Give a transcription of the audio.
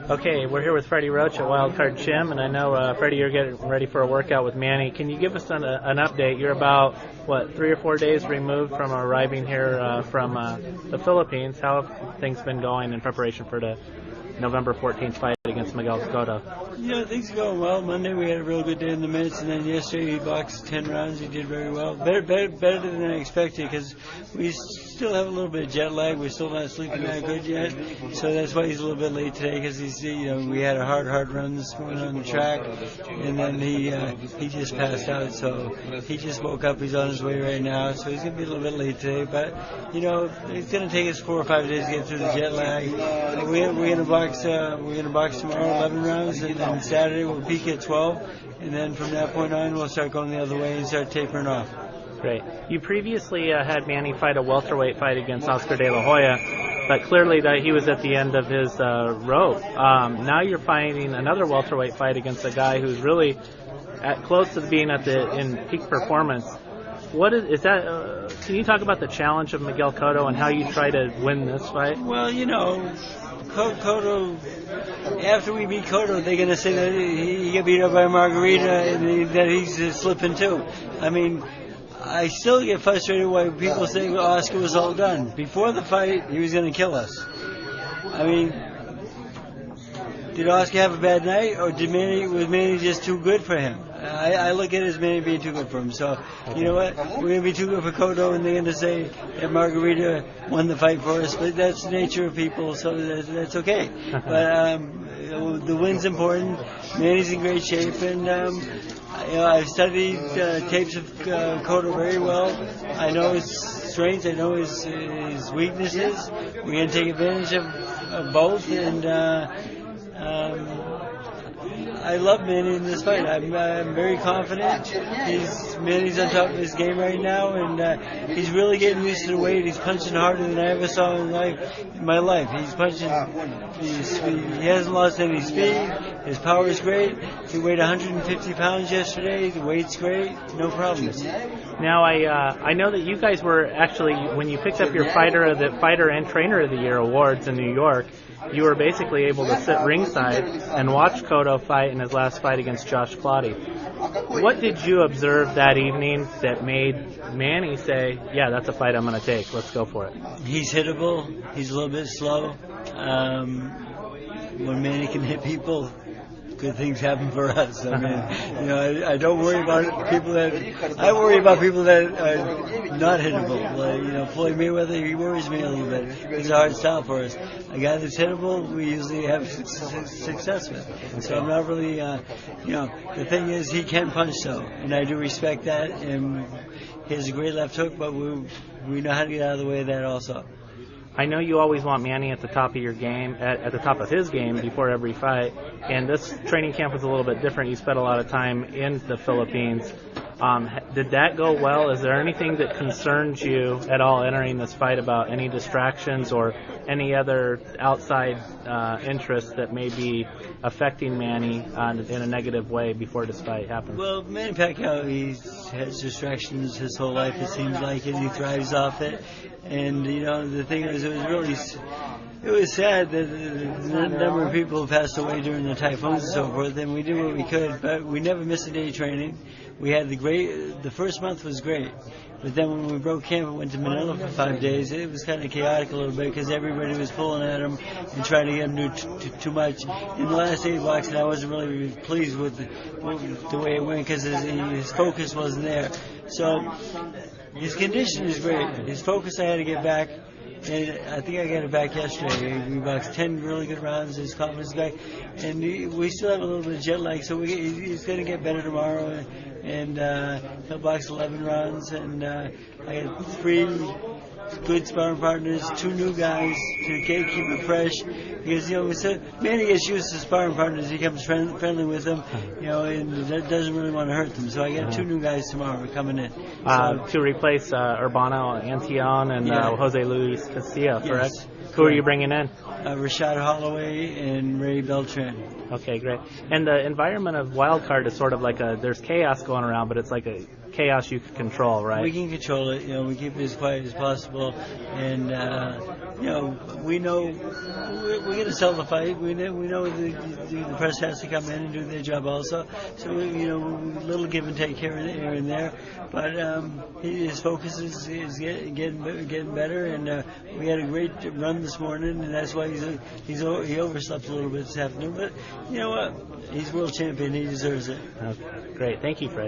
Okay, we're here with Freddie Roach at Wildcard Gym, and I know, Freddie, you're getting ready for a workout with Manny. Can you give us an update? You're about, 3 or 4 days removed from arriving here from the Philippines. How have things been going in preparation for the November 14th fight against Miguel Cotto? Yeah, things are going well. Monday we had a real good day in the minutes, and then yesterday he boxed 10 rounds. He did very well. Better than I expected, because we still have a little bit of jet lag. We're still not sleeping that good yet, so that's why he's a little bit late today, because we had a hard run this morning on the track, and then he just passed out, so he just woke up. He's on his way right now, so he's gonna be a little bit late today. But it's gonna take us 4 or 5 days to get through the jet lag. We're gonna box tomorrow 11 rounds, and then Saturday we'll peak at 12, and then from that point on we'll start going the other way and start tapering off. Great. You previously had Manny fight a welterweight fight against Oscar De La Hoya, but clearly that he was at the end of his rope. Now you're fighting another welterweight fight against a guy who's really close to being in peak performance. What is that? Can you talk about the challenge of Miguel Cotto and how you try to win this fight? Well, Cotto, after we beat Cotto, they're going to say that he got beat up by Margarita and that he's slipping too. I mean, I still get frustrated when people say Oscar was all done. Before the fight, he was going to kill us. I mean, did Oscar have a bad night, or was Manny just too good for him? I look at it as Manny being too good for him. So, you know what? We're going to be too good for Cotto, and they're going to say that Margarita won the fight for us. But that's the nature of people, so that's okay. But the win's important. Manny's in great shape, and I've studied tapes of Cotto very well. I know his strengths. I know his weaknesses. We're going to take advantage of both, and I love Manny in this fight. I'm very confident. Manny's on top of his game right now, and he's really getting used to the weight. He's punching harder than I ever saw in my life. He's punching. He hasn't lost any speed. His power is great. He weighed 150 pounds yesterday. The weight's great. No problems. Now, I know that you guys were actually, when you picked up your Fighter and Trainer of the Year awards in New York, you were basically able to sit ringside and watch Cotto fight in his last fight against Josh Clottey. What did you observe that evening that made Manny say, yeah, that's a fight I'm going to take, let's go for it? He's hittable. He's a little bit slow. When Manny can hit people, good things happen for us. I mean, I don't worry about people I worry about people that are not hittable. Like, Floyd Mayweather, he worries me a little bit. He's a hard style for us. A guy that's hittable, we usually have success with. So I'm not really, the thing is, he can punch though, and I do respect that. And he has a great left hook, but we know how to get out of the way of that also. I know you always want Manny at the top of your game, at the top of his game before every fight, and this training camp was a little bit different. You spent a lot of time in the Philippines. Did that go well? Is there anything that concerns you at all entering this fight about any distractions or any other outside interests that may be affecting Manny in a negative way before this fight happens? Well, Manny Pacquiao, he has distractions his whole life, it seems like, and he thrives off it. And, the thing is, it was sad that the number of people passed away during the typhoons and so forth, and we did what we could, but we never missed a day of training. We had the first month was great, but then when we broke camp and went to Manila for 5 days, it was kind of chaotic a little bit because everybody was pulling at him and trying to get him to do too much. In the last 8 blocks, and I wasn't really pleased with the way it went because his focus wasn't there. So his condition is great. His focus I had to get back. And I think I got it back yesterday. We boxed 10 really good rounds. His confidence back, and we still have a little bit of jet lag, so he's going to get better tomorrow. And he'll box 11 rounds. And I got 3 good sparring partners, 2 new guys to keep it fresh. Because Manny gets used to sparring partners. He becomes friendly with them, and that doesn't really want to hurt them. So I got 2 new guys tomorrow coming in. To replace Urbano Antillon and Jose Luis Castillo, correct? Yes. Who are you bringing in? Rashad Holloway and Ray Beltran. Okay, great. And the environment of Wildcard is sort of like there's chaos going around, but it's like a chaos you can control, right? We can control it. We keep it as quiet as possible, and you know, we know we're going to sell the fight. We know the press has to come in and do their job also. So you know, a little give and take here and there. But his focus is getting better, and we had a great run this morning, and that's why he overslept a little bit this afternoon. But you know what? He's world champion. He deserves it. Great. Thank you, Freddie.